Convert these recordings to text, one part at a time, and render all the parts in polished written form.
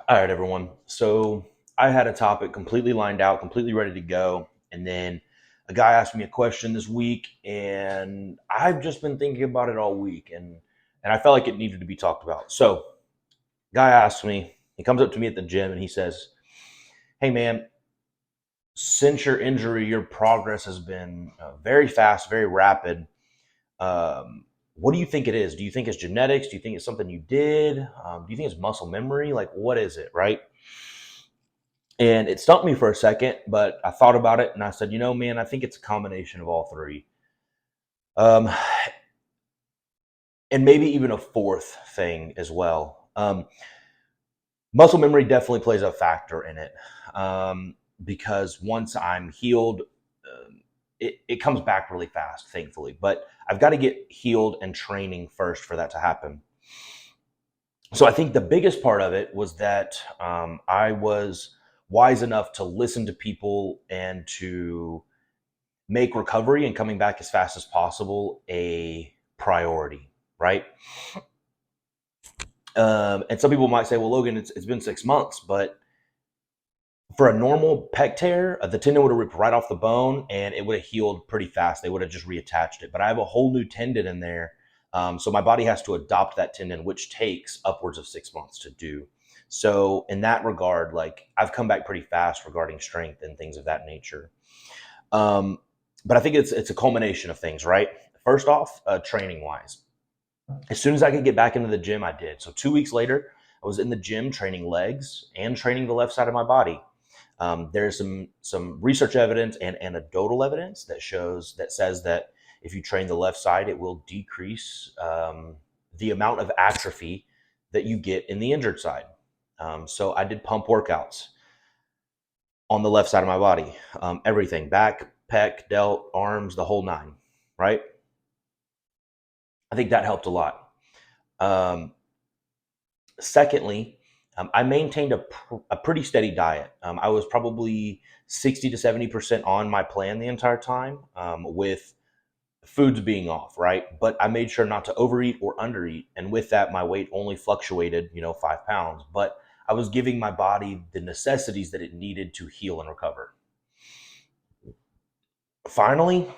All right, everyone. So I had a topic completely lined out, completely ready to go. And then a guy asked me a question this week, and I've just been thinking about it all week, and I felt like it needed to be talked about. So, guy asked me, he comes up to me at the gym and he says, "Hey, man, since your injury, your progress has been very fast, very rapid. What do you think it is? Do you think it's genetics? Do you think it's something you did? Do you think it's muscle memory? Like, what is it, right?" And it stumped me for a second, but I thought about it and I said, man, I think it's a combination of all three. Um, and maybe even a fourth thing as well. Muscle memory definitely plays a factor in it because once I'm healed, it comes back really fast, thankfully. But I've got to get healed and training first for that to happen. So I think the biggest part of it was that I was wise enough to listen to people and to make recovery and coming back as fast as possible a priority, right? And some people might say, well, Logan, it's been 6 months, but for a normal pec tear, the tendon would have ripped right off the bone and it would have healed pretty fast. They would have just reattached it. But I have a whole new tendon in there. So my body has to adopt that tendon, which takes upwards of 6 months to do. So in that regard, like I've come back pretty fast regarding strength and things of that nature. Um, but I think it's a culmination of things, right? First off, training wise, as soon as I could get back into the gym, I did. So 2 weeks later, I was in the gym training legs and training the left side of my body. There's some research evidence and anecdotal evidence that says that if you train the left side, it will decrease the amount of atrophy that you get in the injured side. So I did pump workouts on the left side of my body, everything, back, pec, delt, arms, the whole nine, right? I think that helped a lot. Um, Secondly, I maintained a pretty steady diet. I was probably 60 to 70% on my plan the entire time, with foods being off, right? But I made sure not to overeat or undereat. And with that, my weight only fluctuated, 5 pounds. But I was giving my body the necessities that it needed to heal and recover. Finally,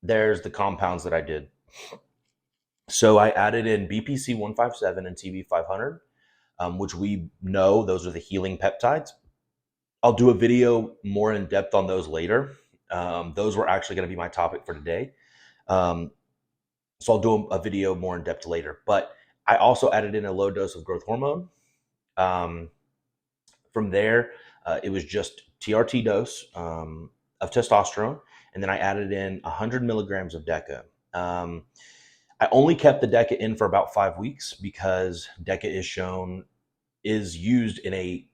there's the compounds that I did. So I added in BPC 157 and TB 500, which we know those are the healing peptides. I'll do a video more in depth on those later. Those were actually going to be my topic for today. Um, so I'll do a video more in depth later. But I also added in a low dose of growth hormone. Um, from there, it was just TRT dose of testosterone. And then I added in 100 milligrams of DECA. I only kept the DECA in for about 5 weeks because DECA is used in a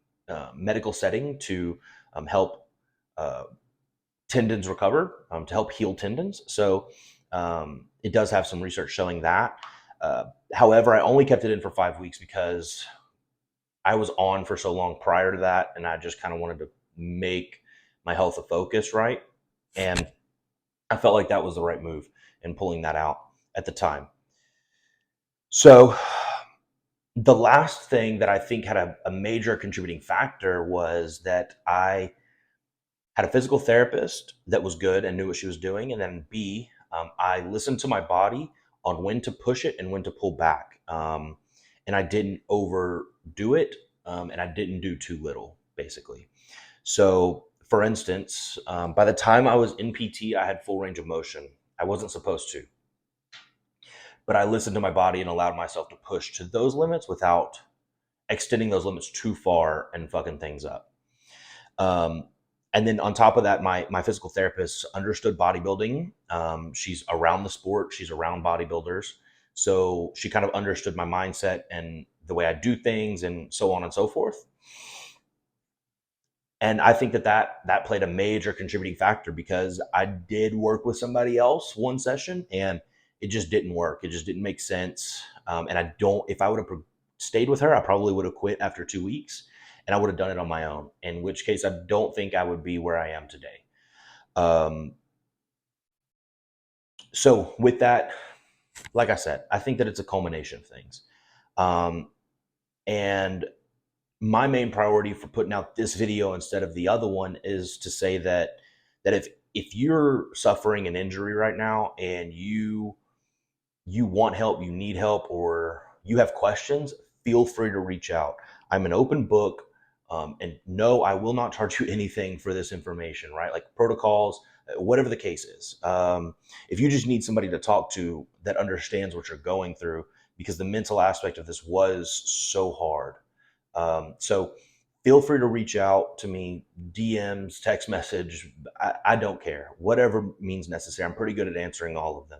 medical setting to help uh, tendons recover, to help heal tendons. So it does have some research showing that. However, I only kept it in for 5 weeks because I was on for so long prior to that, and I just kind of wanted to make my health a focus, right? And I felt like that was the right move in pulling that out at the time. So the last thing that I think had a major contributing factor was that I had a physical therapist that was good and knew what she was doing. And then B, I listened to my body on when to push it and when to pull back. And I didn't overdo it, and I didn't do too little, basically. So, for instance, by the time I was in PT, I had full range of motion. I wasn't supposed to, but I listened to my body and allowed myself to push to those limits without extending those limits too far and fucking things up. Um, and then on top of that, my physical therapist understood bodybuilding. She's around the sport. She's around bodybuilders. So she kind of understood my mindset and the way I do things and so on and so forth. And I think that played a major contributing factor because I did work with somebody else one session and it just didn't work. It just didn't make sense. And I don't, if I would have stayed with her, I probably would have quit after 2 weeks and I would have done it on my own, in which case I don't think I would be where I am today. Um, so with that, like I said, I think that it's a culmination of things. Um, and my main priority for putting out this video instead of the other one is to say that if you're suffering an injury right now and you want help, you need help, or you have questions, feel free to reach out. I'm an open book. And no, I will not charge you anything for this information, right? Like protocols, whatever the case is. If you just need somebody to talk to that understands what you're going through, because the mental aspect of this was so hard. So feel free to reach out to me, DMs, text message. I don't care. Whatever means necessary. I'm pretty good at answering all of them.